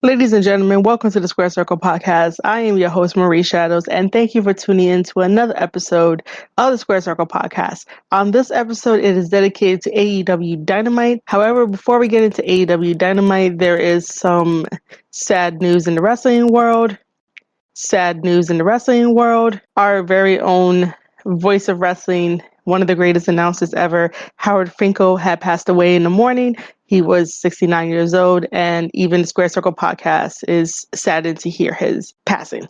Ladies and gentlemen, welcome to the Square Circle Podcast. I am your host, Marie Shadows, and thank you for tuning in to another episode of the Square Circle Podcast. On this episode, it is dedicated to AEW Dynamite. However, before we get into AEW Dynamite, there is some sad news in the wrestling world. Our very own voice of wrestling, one of the greatest announcers ever, Howard Finkel, had passed away in the morning. He was 69 years old, and even the Square Circle Podcast is saddened to hear his passing.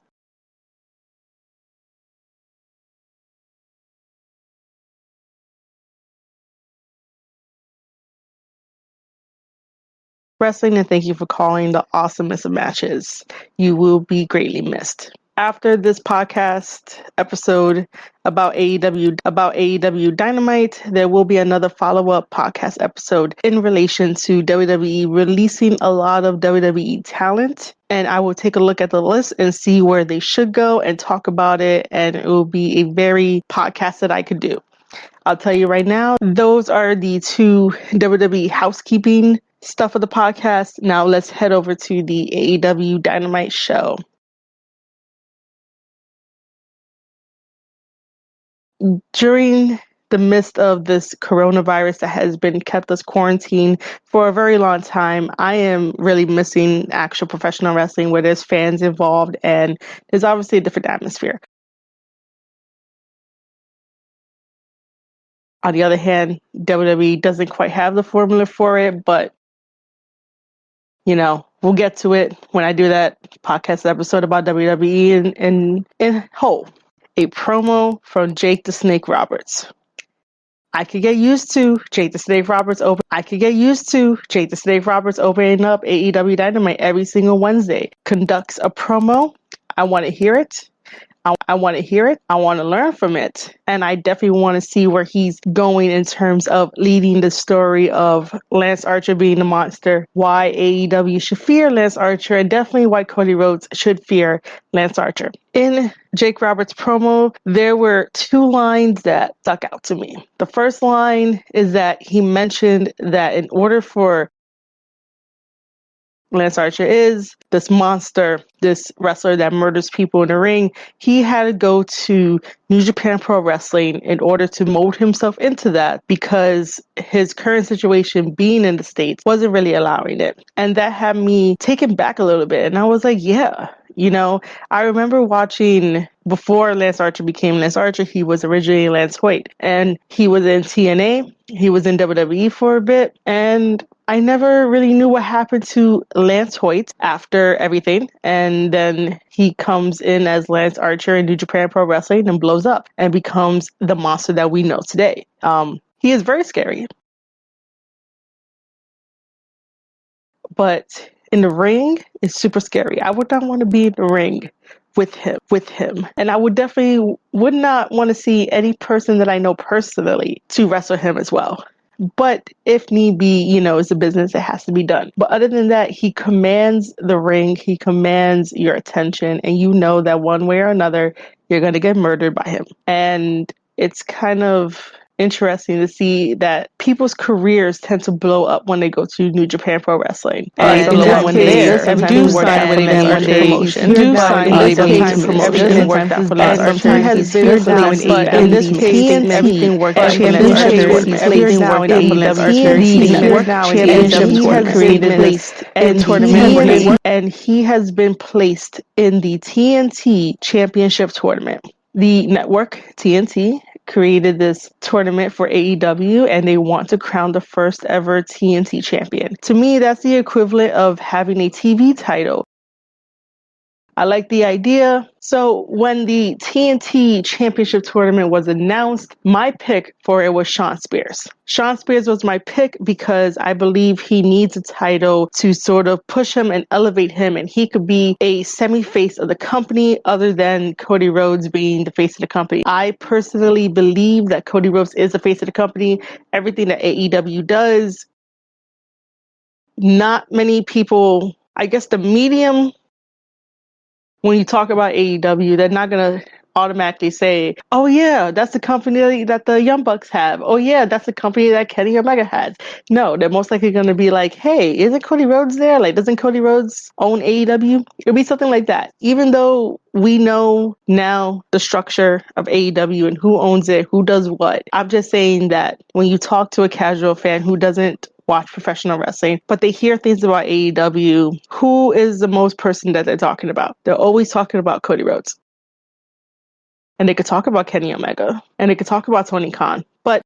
Wrestling, and thank you for calling the awesomest of matches. You will be greatly missed. After this podcast episode about AEW Dynamite, there will be another follow-up podcast episode in relation to WWE releasing a lot of WWE talent. And I will take a look at the list and see where they should go and talk about it. And it will be a very podcast that I could do. I'll tell you right now, those are the two WWE housekeeping stuff of the podcast. Now let's head over to the AEW Dynamite show. During the midst of this coronavirus that has been kept us quarantined for a very long time, I am really missing actual professional wrestling where there's fans involved and there's obviously a different atmosphere. On the other hand, WWE doesn't quite have the formula for it, but we'll get to it when I do that podcast episode about WWE in whole. A promo from Jake the Snake Roberts. I could get used to Jake the Snake Roberts opening up AEW Dynamite every single Wednesday. Conducts a promo. I want to hear it. I want to learn from it. And I definitely want to see where he's going in terms of leading the story of Lance Archer being the monster, why AEW should fear Lance Archer, and definitely why Cody Rhodes should fear Lance Archer. In Jake Roberts' promo, there were two lines that stuck out to me. The first line is that he mentioned that in order for Lance Archer is this monster, this wrestler that murders people in the ring, he had to go to New Japan Pro Wrestling in order to mold himself into that because his current situation being in the States wasn't really allowing it. And that had me taken back a little bit. And I was like, yeah. I remember watching before Lance Archer became Lance Archer, he was originally Lance Hoyt. And he was in TNA, he was in WWE for a bit, and I never really knew what happened to Lance Hoyt after everything. And then he comes in as Lance Archer in New Japan Pro Wrestling and blows up and becomes the monster that we know today. He is very scary. But in the ring, it's super scary. I would not want to be in the ring with him. And I would not want to see any person that I know personally to wrestle him as well. But if need be, it's a business, it has to be done. But other than that, he commands the ring, he commands your attention, and you know that one way or another, you're going to get murdered by him. And it's kind of interesting to see that people's careers tend to blow up when they go to New Japan Pro Wrestling. And in when this they're case, do sign with any promotion. Do sign with any promotion and work that for Lance Archer. He has been placed, but in this case, everything worked out for Lance Archer. Everything worked out for Lance Archer. Championship created placed in tournament, and he has been placed in the TNT Championship Tournament. The network TNT created this tournament for AEW, and they want to crown the first ever TNT champion. To me, that's the equivalent of having a TV title. I like the idea. So when the TNT Championship Tournament was announced, my pick for it was Shawn Spears. Shawn Spears was my pick because I believe he needs a title to sort of push him and elevate him, and he could be a semi-face of the company other than Cody Rhodes being the face of the company. I personally believe that Cody Rhodes is the face of the company. Everything that AEW does, not many people, I guess the medium, when you talk about AEW, they're not going to automatically say, oh yeah, that's the company that the Young Bucks have. Oh yeah, that's the company that Kenny Omega has. No, they're most likely going to be like, hey, isn't Cody Rhodes there? Like, doesn't Cody Rhodes own AEW? It'll be something like that. Even though we know now the structure of AEW and who owns it, who does what. I'm just saying that when you talk to a casual fan who doesn't watch professional wrestling, but they hear things about AEW, who is the most person that they're talking about? They're always talking about Cody Rhodes. And they could talk about Kenny Omega, and they could talk about Tony Khan, but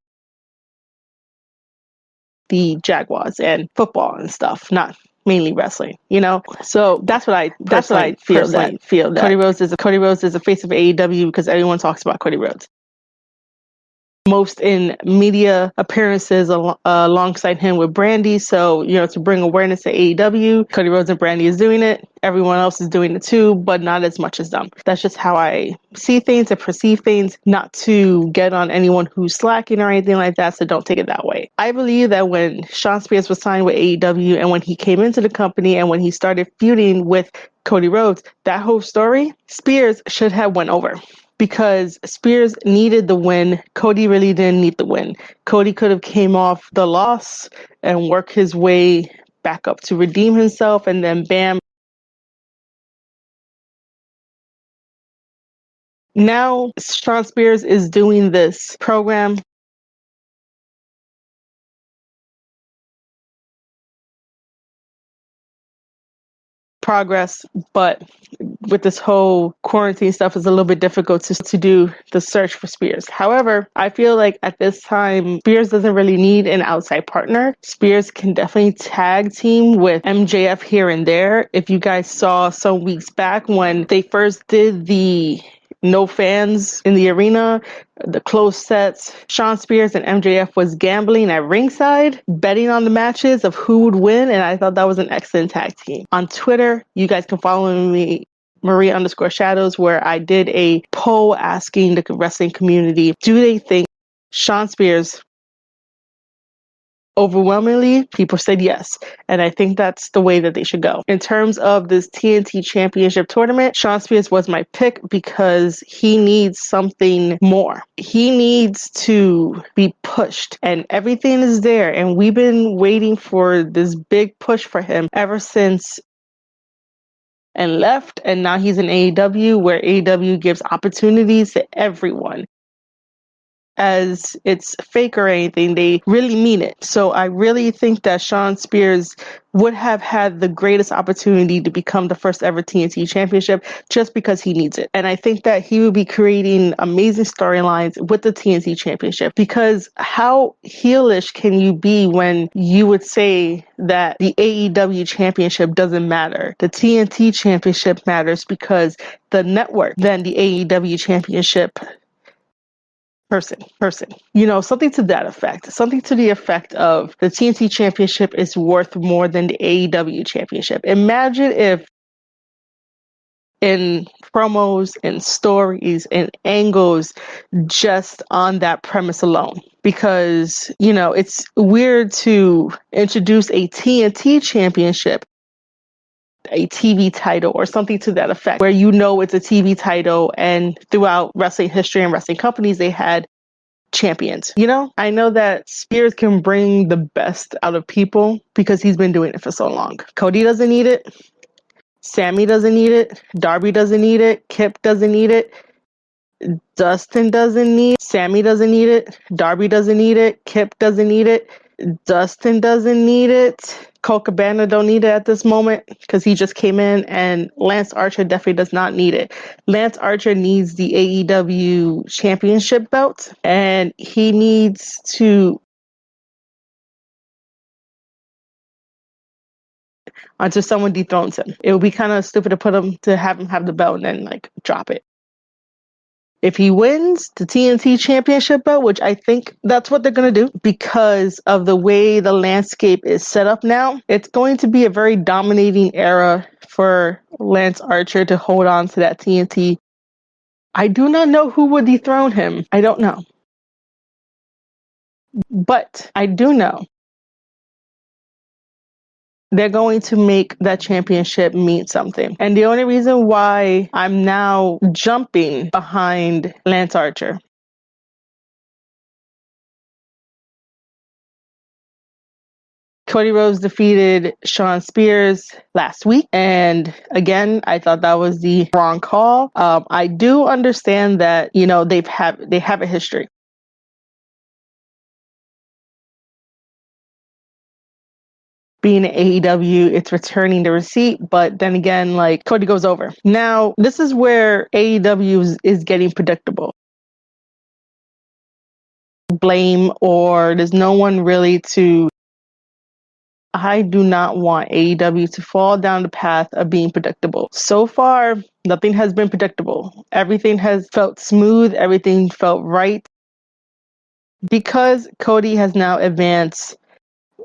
the Jaguars and football and stuff, not mainly wrestling, you know? So that's what I feel that Cody Rhodes is the face of AEW because everyone talks about Cody Rhodes. Most in media appearances alongside him with Brandy. So, you know, to bring awareness to AEW, Cody Rhodes and Brandy is doing it. Everyone else is doing it too, but not as much as them. That's just how I see things and perceive things, not to get on anyone who's slacking or anything like that, so don't take it that way. I believe that when Shawn Spears was signed with AEW and when he came into the company and when he started feuding with Cody Rhodes, that whole story, Spears should have went over. Because Spears needed the win. Cody really didn't need the win. Cody could have came off the loss and worked his way back up to redeem himself, and then bam. Now Shawn Spears is doing this program. Progress, but with this whole quarantine stuff, it's a little bit difficult to do the search for Spears. However, I feel like at this time, Spears doesn't really need an outside partner. Spears can definitely tag team with MJF here and there. If you guys saw some weeks back when they first did the no fans in the arena, the closed sets, Shawn Spears and MJF was gambling at ringside, betting on the matches of who would win, and I thought that was an excellent tag team. On Twitter, you guys can follow me, Maria_Shadows, where I did a poll asking the wrestling community, do they think Shawn Spears? Overwhelmingly, people said yes. And I think that's the way that they should go. In terms of this TNT Championship tournament, Shawn Spears was my pick because he needs something more. He needs to be pushed, and everything is there. And we've been waiting for this big push for him ever since and left. And now he's in AEW, where AEW gives opportunities to everyone. As it's fake or anything, they really mean it. So I really think that Shawn Spears would have had the greatest opportunity to become the first ever TNT Championship just because he needs it. And I think that he would be creating amazing storylines with the TNT Championship, because how heelish can you be when you would say that the AEW Championship doesn't matter? The TNT Championship matters because the network, then the AEW Championship person, you know, something to that effect, something to the effect of the TNT Championship is worth more than the AEW Championship. Imagine if in promos and stories and angles, just on that premise alone, because, you know, it's weird to introduce a TNT Championship, a TV title or something to that effect, where you know it's a TV title, and throughout wrestling history and wrestling companies, they had champions. You know, I know that Spears can bring the best out of people because he's been doing it for so long. Cody doesn't need it. Sammy doesn't need it. Darby doesn't need it. Kip doesn't need it. Dustin doesn't need it. Sammy doesn't need it. Darby doesn't need it. Kip doesn't need it. Dustin doesn't need it. Colt Cabana don't need it at this moment because he just came in, and Lance Archer definitely does not need it. Lance Archer needs the AEW championship belt, and he needs to, until someone dethrones him. It would be kind of stupid to have him have the belt and then like drop it. If he wins the TNT Championship belt, which I think that's what they're going to do because of the way the landscape is set up now, it's going to be a very dominating era for Lance Archer to hold on to that TNT. I do not know who would dethrone him. I don't know. But I do know they're going to make that championship mean something. And the only reason why I'm now jumping behind Lance Archer, Cody Rhodes defeated Shawn Spears last week, and again, I thought that was the wrong call. I do understand that they have a history. Being an AEW, it's returning the receipt, but then again, like, Cody goes over. Now, this is where AEW is getting predictable. Blame, or there's no one really to. I do not want AEW to fall down the path of being predictable. So far, nothing has been predictable. Everything has felt smooth. Everything felt right. Because Cody has now advanced,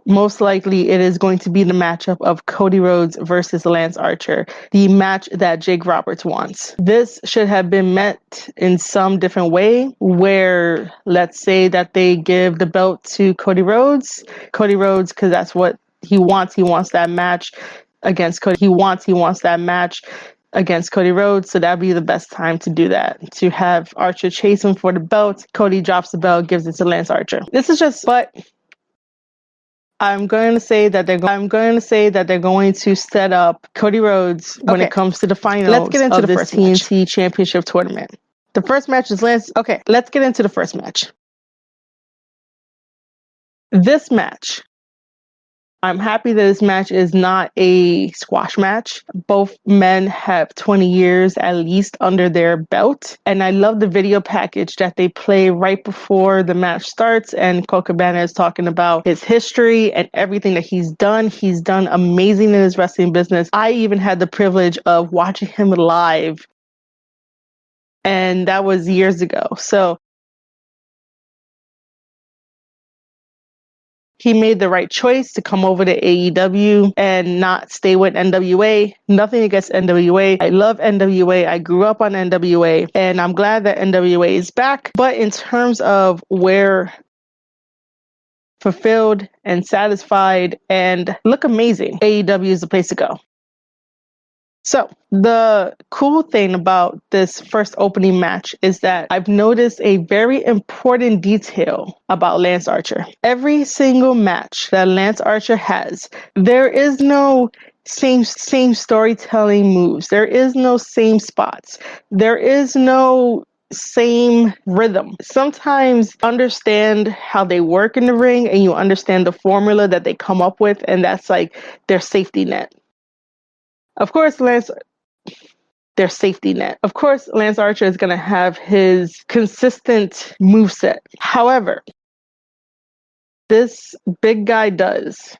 most likely it is going to be the matchup of Cody Rhodes versus Lance Archer, the match that Jake Roberts wants. This should have been met in some different way, where let's say that they give the belt to Cody Rhodes, because that's what he wants. He wants that match against Cody. He wants that match against Cody Rhodes, so that'd be the best time to do that. To have Archer chase him for the belt, Cody drops the belt, gives it to Lance Archer. This is just, but I'm going to say that they're going to set up Cody Rhodes when it comes to the finals. Let's get into the first TNT Championship tournament. The first match is Lance. Okay, let's get into the first match. This match, I'm happy that this match is not a squash match. Both men have 20 years at least under their belt. And I love the video package that they play right before the match starts. And Colt Cabana is talking about his history and everything that he's done. He's done amazing in his wrestling business. I even had the privilege of watching him live. And that was years ago. So he made the right choice to come over to AEW and not stay with NWA. Nothing against NWA. I love NWA. I grew up on NWA, and I'm glad that NWA is back. But in terms of where fulfilled and satisfied and look amazing, AEW is the place to go. So the cool thing about this first opening match is that I've noticed a very important detail about Lance Archer. Every single match that Lance Archer has, there is no same storytelling moves. There is no same spots. There is no same rhythm. Sometimes understand how they work in the ring and you understand the formula that they come up with, and that's like their safety net. Of course, their safety net. Of course, Lance Archer is going to have his consistent moveset. However, this big guy does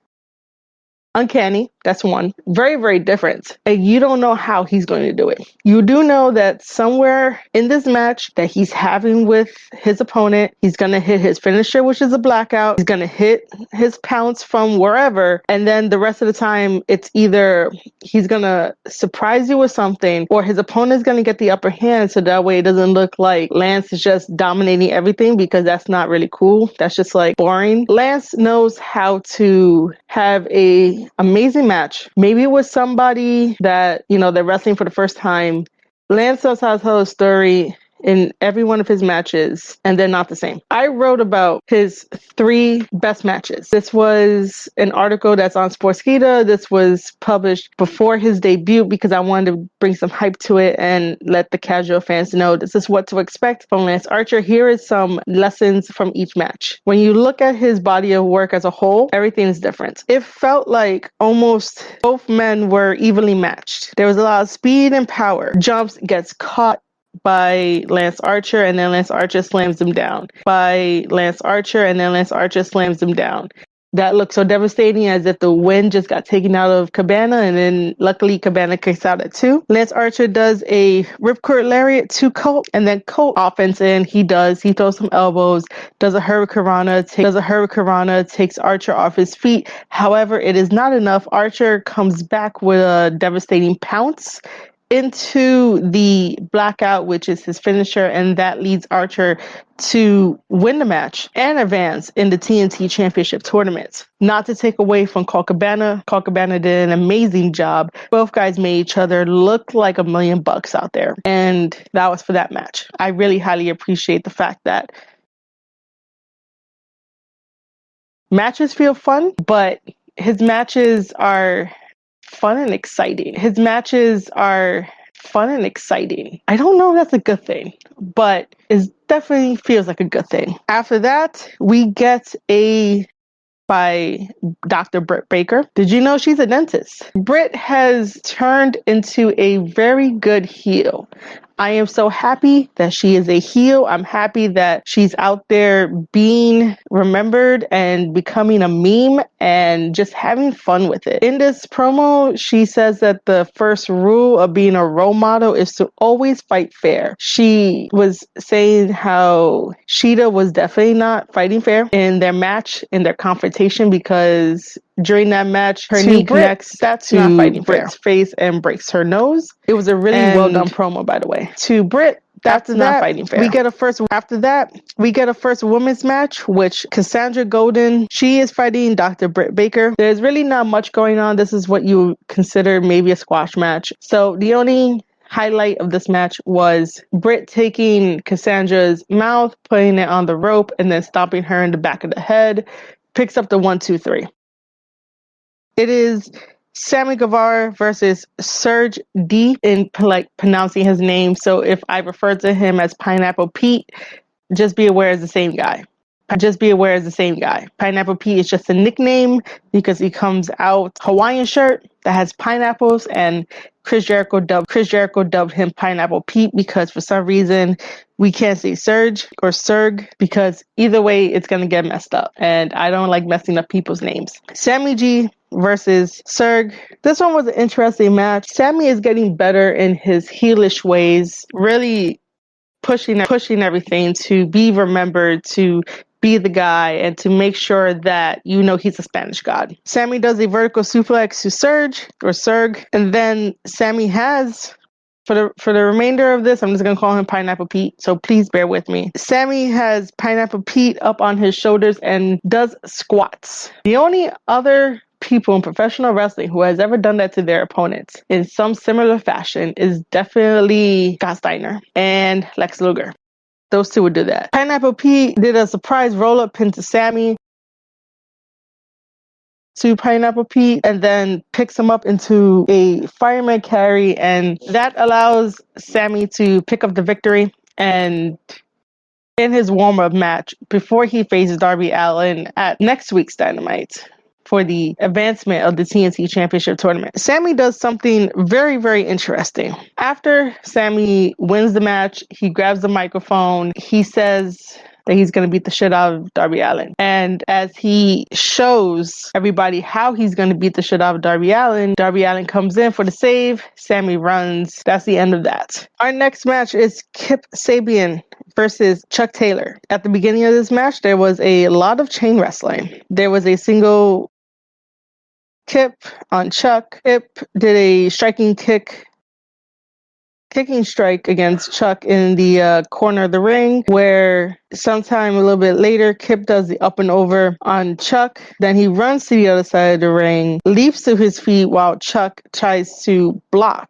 uncanny. That's one. Very, very different. And you don't know how he's going to do it. You do know that somewhere in this match that he's having with his opponent, he's going to hit his finisher, which is a blackout. He's going to hit his pounce from wherever. And then the rest of the time, it's either he's going to surprise you with something or his opponent is going to get the upper hand. So that way it doesn't look like Lance is just dominating everything, because that's not really cool. That's just like boring. Lance knows how to have a amazing match, maybe with somebody that, they're wrestling for the first time. Lance knows how to tell a story in every one of his matches, and they're not the same. I wrote about his 3 best matches. This was an article that's on Sportskeeda. This was published before his debut because I wanted to bring some hype to it and let the casual fans know this is what to expect from Lance Archer. Here is some lessons from each match. When you look at his body of work as a whole, everything is different. It felt like almost both men were evenly matched. There was a lot of speed and power. Jumps, gets caught by Lance Archer, and then Lance Archer slams him down. By Lance Archer, and then Lance Archer slams him down. That looked so devastating, as if the wind just got taken out of Cabana, and then luckily Cabana kicks out at 2. Lance Archer does a ripcord lariat to Colt, and then Colt offense in. He throws some elbows, does a hurricanrana, takes Archer off his feet. However, it is not enough. Archer comes back with a devastating pounce, into the blackout, which is his finisher, and that leads Archer to win the match and advance in the TNT Championship tournament. Not to take away from Colt Cabana. Colt Cabana did an amazing job. Both guys made each other look like $1,000,000 out there. And that was for that match. I really highly appreciate the fact that matches feel fun, but his matches are fun and exciting. His matches are fun and exciting. I don't know if that's a good thing, but it definitely feels like a good thing. After that, we get a by Dr. Britt Baker. Did you know she's a dentist? Britt has turned into a very good heel. I am so happy that she is a heel. I'm happy that she's out there being remembered and becoming a meme and just having fun with it. In this promo, she says that the first rule of being a role model is to always fight fair. She was saying how Sheeta was definitely not fighting fair in their match, in their confrontation, because during that match, her knee connects to Britt's face and breaks her nose. It was a really well done promo, by the way. To Britt, that's not fighting fair. After that, we get a first women's match, which Cassandra Golden, she is fighting Dr. Britt Baker. There's really not much going on. This is what you consider maybe a squash match. So the only highlight of this match was Britt taking Cassandra's mouth, putting it on the rope, and then stomping her in the back of the head. Picks up the 1, 2, 3. It is Sammy Guevara versus Serge D in pronouncing his name. So if I refer to him as Pineapple Pete, just be aware it's the same guy. Pineapple Pete is just a nickname because he comes out Hawaiian shirt that has pineapples, and Chris Jericho dubbed him Pineapple Pete because for some reason we can't say Serge or Serg because either way it's going to get messed up, and I don't like messing up people's names. Sammy G versus Serg. This one was an interesting match. Sammy is getting better in his heelish ways, really pushing everything to be remembered, to be the guy, and to make sure that you know he's a Spanish god. Sammy does a vertical suplex to Serg, and then Sammy has, for the remainder of this, I'm just going to call him Pineapple Pete, so please bear with me. Sammy has Pineapple Pete up on his shoulders and does squats. The only other people in professional wrestling who has ever done that to their opponents in some similar fashion is definitely Scott Steiner and Lex Luger. Those two would do that. Pineapple Pete did a surprise roll-up pin to Sammy, to Pineapple Pete, and then picks him up into a fireman carry, and that allows Sammy to pick up the victory. And in his warm-up match, before he faces Darby Allin at next week's Dynamite for the advancement of the TNT Championship Tournament, Sammy does something very, very interesting. After Sammy wins the match, he grabs the microphone. He says that he's going to beat the shit out of Darby Allin. And as he shows everybody how he's going to beat the shit out of Darby Allin comes in for the save. Sammy runs. That's the end of that. Our next match is Kip Sabian versus Chuck Taylor. At the beginning of this match, there was a lot of chain wrestling. There was a single Kip on Chuck. Kip did a kicking strike against Chuck in the corner of the ring, where sometime a little bit later, Kip does the up and over on Chuck. Then he runs to the other side of the ring, leaps to his feet while Chuck tries to block.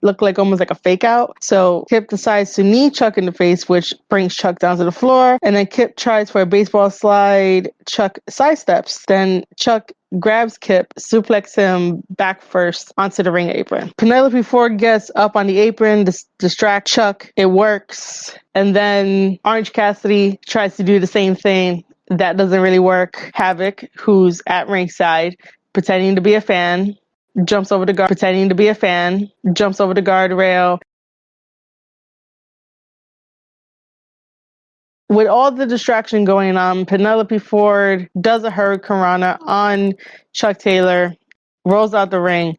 Looked like almost like a fake out. So Kip decides to knee Chuck in the face, which brings Chuck down to the floor. And then Kip tries for a baseball slide. Chuck sidesteps. Then Chuck grabs Kip, suplexes him back first onto the ring apron. Penelope Ford gets up on the apron, distracts Chuck. It works. And then Orange Cassidy tries to do the same thing. That doesn't really work. Havoc, who's at ringside, pretending to be a fan, jumps over the guardrail. With all the distraction going on, Penelope Ford does a hurricanrana on Chuck Taylor, rolls out the ring.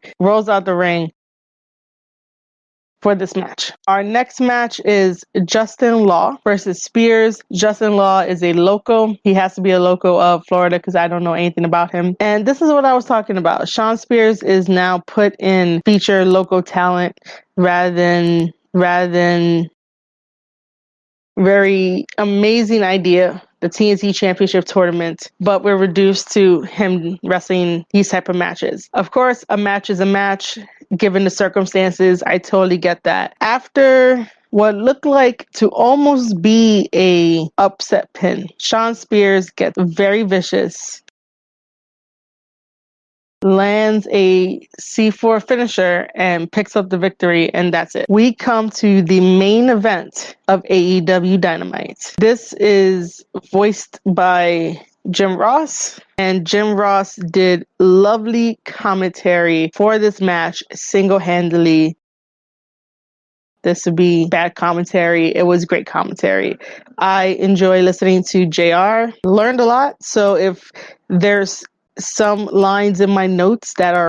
for this match. Our next match is Justin Law versus Spears. Justin Law is a local. He has to be a local of Florida because I don't know anything about him. And this is what I was talking about. Sean Spears is now put in feature local talent rather than very amazing idea, the TNT Championship Tournament, but we're reduced to him wrestling these type of matches. Of course, a match is a match, given the circumstances. I totally get that. After what looked like to almost be a upset pin, Sean Spears gets very vicious, lands a C4 finisher and picks up the victory, and that's it. We come to the main event of AEW Dynamite. This is voiced by Jim Ross, and Jim Ross did lovely commentary for this match single-handedly. This would be bad commentary. It was great commentary. I enjoy listening to JR. Learned a lot. So if there's some lines in my notes that are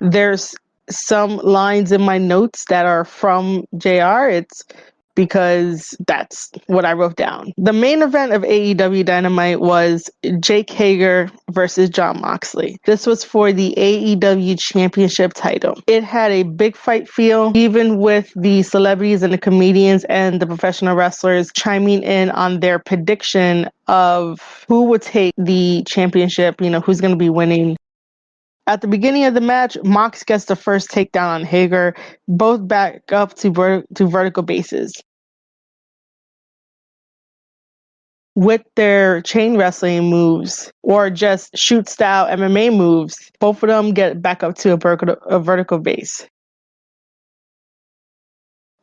from JR, it's because that's what I wrote down. The main event of AEW Dynamite was Jake Hager versus Jon Moxley. This was for the AEW Championship title. It had a big fight feel, even with the celebrities and the comedians and the professional wrestlers chiming in on their prediction of who would take the championship, who's going to be winning. At the beginning of the match, Mox gets the first takedown on Hager, both back up to vertical bases. With their chain wrestling moves or just shoot style MMA moves, both of them get back up to a vertical base.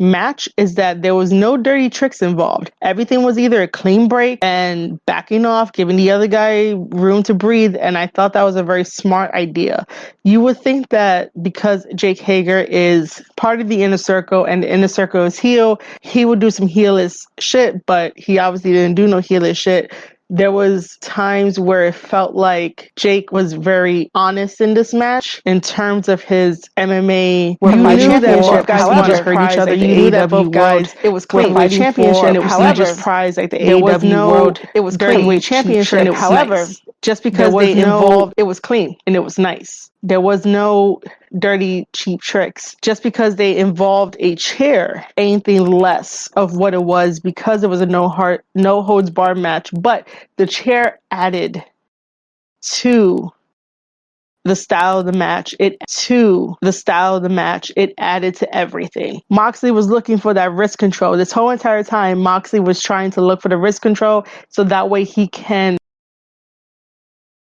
Match is that there was no dirty tricks involved. Everything was either a clean break and backing off, giving the other guy room to breathe, and I thought that was a very smart idea. You would think that because Jake Hager is part of the Inner Circle and the Inner Circle is heel, he would do some heelish shit, but he obviously didn't do no heelish shit. There was times where it felt like Jake was very honest in this match in terms of his MMA. You knew that both guys wanted to hurt each other. You knew that both guys were fighting championship. It was not just prize like the AEW World. It was heavyweight championship. It was however, just because they involved, it was clean and it was nice. There was no dirty, cheap tricks. Just because they involved a chair, anything less of what it was, because it was a no holds barred match. But the chair added to the style of the match. It added to everything. Moxley was looking for that wrist control. This whole entire time, Moxley was trying to look for the wrist control so that way he can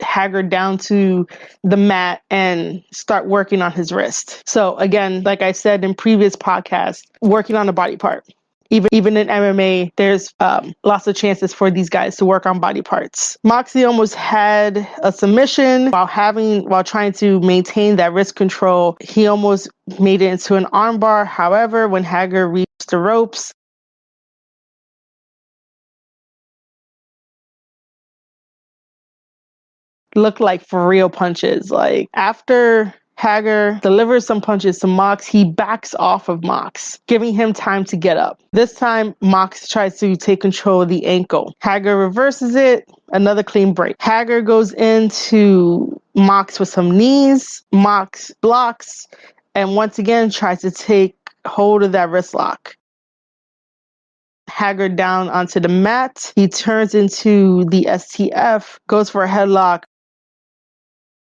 Hager down to the mat and start working on his wrist. So again, like I said in previous podcasts, working on a body part. Even in MMA, there's lots of chances for these guys to work on body parts. Moxley almost had a submission while trying to maintain that wrist control. He almost made it into an armbar. However, when Hager reached the ropes, looked like for real punches. Like after Hager delivers some punches to Mox, he backs off of Mox, giving him time to get up. This time, Mox tries to take control of the ankle. Hager reverses it, another clean break. Hager goes into Mox with some knees. Mox blocks, and once again tries to take hold of that wrist lock. Hager down onto the mat. He turns into the STF, goes for a headlock,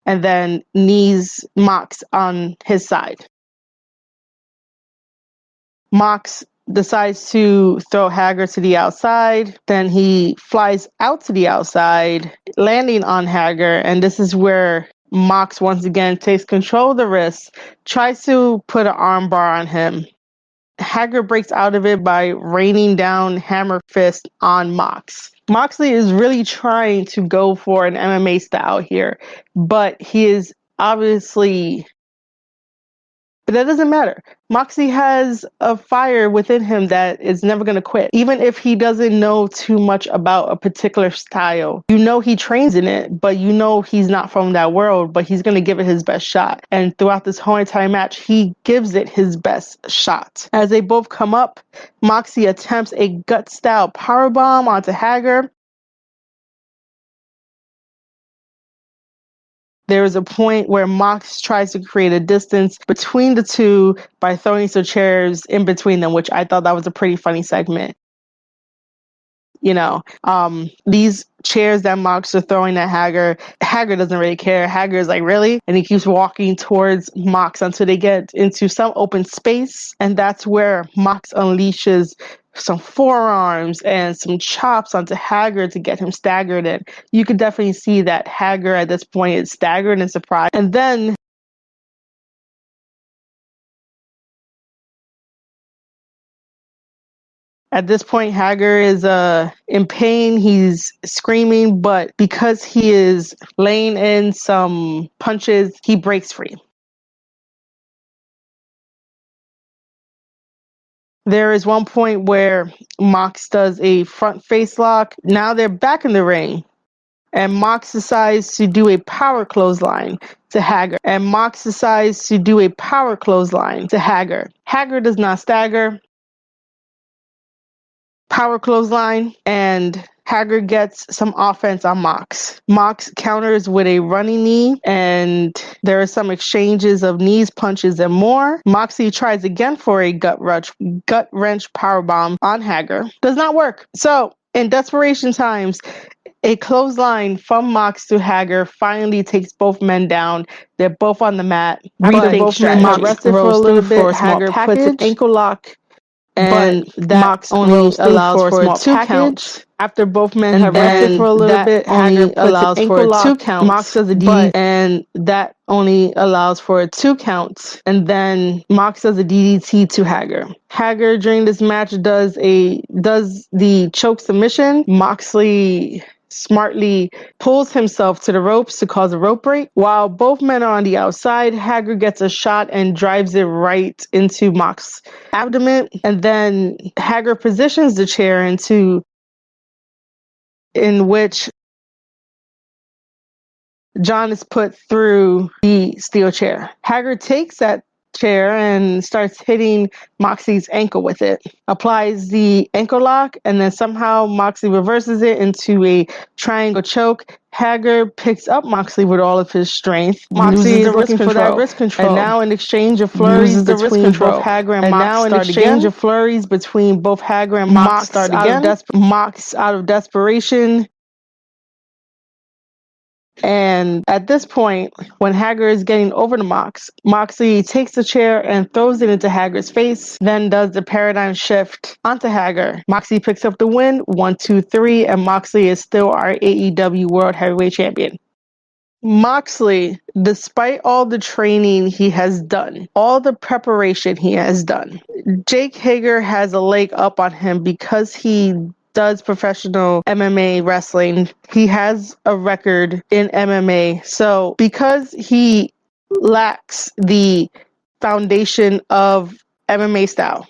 and then knees Mox on his side. Mox decides to throw Hager to the outside. Then he flies out to the outside, landing on Hager. And this is where Mox once again takes control of the wrist, tries to put an arm bar on him. Hager breaks out of it by raining down hammer fist on Mox. Moxley is really trying to go for an MMA style here, but he is obviously But that doesn't matter. Moxley has a fire within him that is never going to quit. Even if he doesn't know too much about a particular style, you know he trains in it, but you know he's not from that world, but he's going to give it his best shot. And throughout this whole entire match, he gives it his best shot. As they both come up, Moxley attempts a gut-style powerbomb onto Hager. There is a point where Mox tries to create a distance between the two by throwing some chairs in between them, which I thought that was a pretty funny segment. You know, these chairs that Mox are throwing at Hager doesn't really care. Hager is like, really? And he keeps walking towards Mox until they get into some open space. And that's where Mox unleashes some forearms and some chops onto Hager to get him staggered. And you could definitely see that Hager at this point is staggered and surprised. And then at this point, Hager is in pain. He's screaming, but because he is laying in some punches, he breaks free. There is one point where Mox does a front face lock. Now they're back in the ring, and Mox decides to do a power clothesline to Hager. Hager does not stagger. Power clothesline, and Hager gets some offense on Mox. Mox counters with a running knee, and there are some exchanges of knees, punches, and more. Moxley tries again for a gut wrench powerbomb on Hager. Does not work. So, in desperation times, a clothesline from Mox to Hager finally takes both men down. They're both on the mat. After both men have rested for a little bit, Hager puts an ankle lock, and that only allows for a 2 count. After both men have rested for a little bit, Hager allows for a 2 count. Mox does a DDT, and that only allows for a 2 count. And then Mox does a DDT to Hager. Hager during this match does the choke submission. Moxley smartly pulls himself to the ropes to cause a rope break. While both men are on the outside, Hager gets a shot and drives it right into Mox's abdomen. And then Hager positions the chair in which Jon is put through the steel chair. Hager takes that chair and starts hitting Moxley's ankle with it. Applies the ankle lock, and then somehow Moxley reverses it into a triangle choke. Hager picks up Moxley with all of his strength. Moxley is looking for that wrist control. And now in exchange of flurries between both Hager and Mox start again. Mox out of desperation. And at this point, when Hager is getting over to Mox, Moxley takes the chair and throws it into Hager's face, then does the paradigm shift onto Hager. Moxley picks up the win, 1, 2, 3, and Moxley is still our AEW World Heavyweight Champion. Moxley, despite all the training he has done, all the preparation he has done, Jake Hager has a leg up on him because he does professional MMA wrestling. He has a record in MMA. So because he lacks the foundation of MMA style,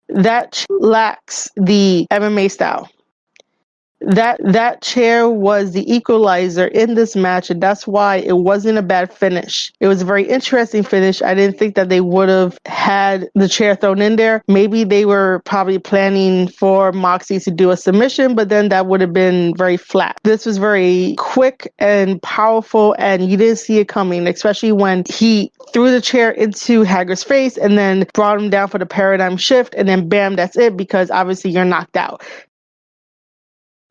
that chair was the equalizer in this match, and that's why it wasn't a bad finish. It was a very interesting finish. I didn't think that they would have had the chair thrown in there. Maybe they were probably planning for Moxley to do a submission, but then that would have been very flat. This was very quick and powerful, and you didn't see it coming, especially when he threw the chair into Hager's face and then brought him down for the paradigm shift, and then bam, that's it, because obviously you're knocked out.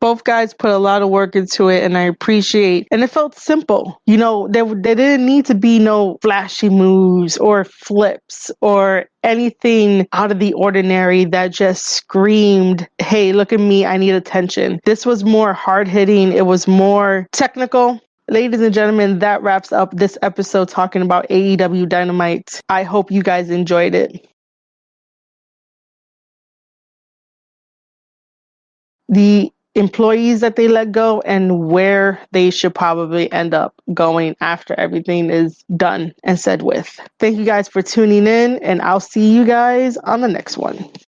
Both guys put a lot of work into it, and I appreciate, and it felt simple. You know, there didn't need to be no flashy moves or flips or anything out of the ordinary that just screamed, hey, look at me, I need attention. This was more hard-hitting. It was more technical. Ladies and gentlemen, that wraps up this episode talking about AEW Dynamite. I hope you guys enjoyed it. The employees that they let go and where they should probably end up going after everything is done and said with. Thank you guys for tuning in, and I'll see you guys on the next one.